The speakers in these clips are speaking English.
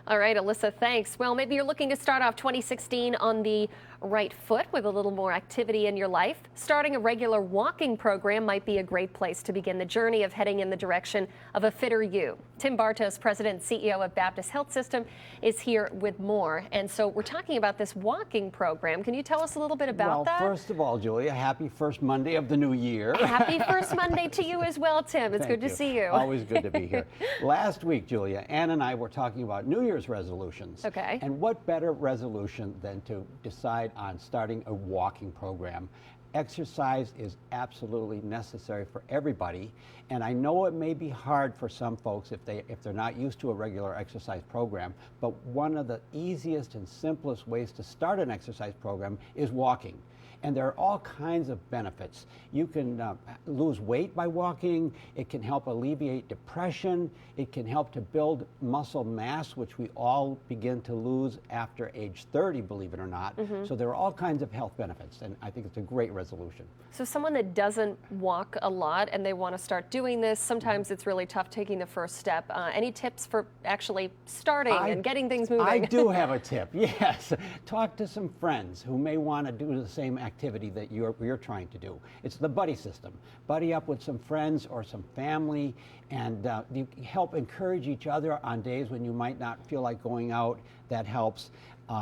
All right, Alyssa, thanks. Well, maybe you're looking to start off 2016 on the right foot with a little more activity in your life. Starting a regular walking program might be a great place to begin the journey of heading in the direction of a fitter you. Tim Bartos, President and CEO of Baptist Health System, is here with more. And so we're talking about this walking program. Can you tell us a little bit about that? Well, first of all, Julia, happy first Monday of the new year. Happy first Monday to you as well, Tim. It's good to see you. Always good to be here. Last week, Julia, Ann and I were talking about New Year's resolutions. Okay. And what better resolution than to decide on starting a walking program. Exercise is absolutely necessary for everybody, and I know it may be hard for some folks if they're not used to a regular exercise program, but one of the easiest and simplest ways to start an exercise program is walking. And there are all kinds of benefits. You can lose weight by walking. It can help alleviate depression. It can help to build muscle mass, which we all begin to lose after age 30, believe it or not. So there are all kinds of health benefits, and I think it's a great resolution. So someone that doesn't walk a lot and they want to start doing this, sometimes it's really tough taking the first step. Any tips for actually starting and getting things moving? I do have a tip, yes. Talk to some friends who may want to do the same activity that you're trying to do. It's the buddy system. Buddy up with some friends or some family, and you help encourage each other on days when you might not feel like going out. That helps.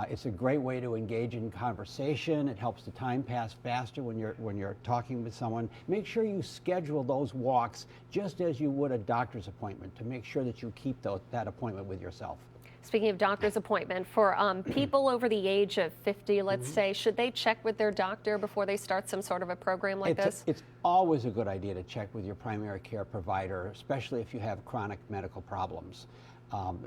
It's a great way to engage in conversation. It helps the time pass faster when you're talking with someone. Make sure you schedule those walks just as you would a doctor's appointment to make sure that you keep that appointment with yourself. Speaking of doctor's appointment, for people over the age of 50, let's say, should they check with their doctor before they start some sort of a program like this? It's always a good idea to check with your primary care provider, especially if you have chronic medical problems.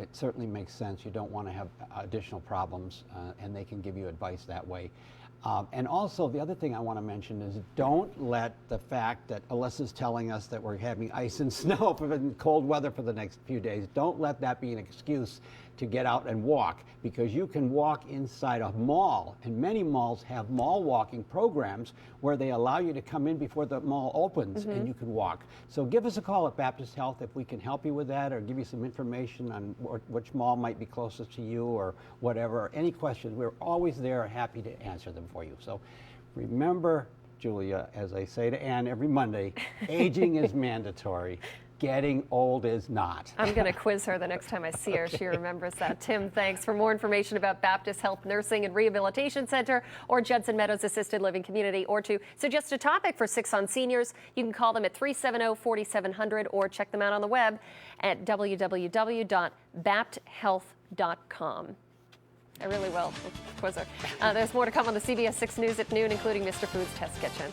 It certainly makes sense. You don't want to have additional problems, and they can give you advice that way. And also, the other thing I want to mention is don't let the fact that Alyssa's telling us that we're having ice and snow and cold weather for the next few days, don't let that be an excuse to get out and walk, because you can walk inside a mall, and many malls have mall walking programs where they allow you to come in before the mall opens and you can walk. So give us a call at Baptist Health if we can help you with that, or give you some information on which mall might be closest to you or whatever, or any questions. We're always there, happy to answer them for you. So remember, Julia, as I say to Ann every Monday, aging is mandatory. Getting old is not. I'm going to quiz her the next time I see her. She remembers that. Tim, thanks. For more information about Baptist Health Nursing and Rehabilitation Center or Judson Meadows Assisted Living Community, or to suggest a topic for 6 on Seniors, you can call them at 370-4700 or check them out on the web at www.bapthealth.com. I really will quiz her. There's more to come on the CBS 6 News at noon, including Mr. Food's Test Kitchen.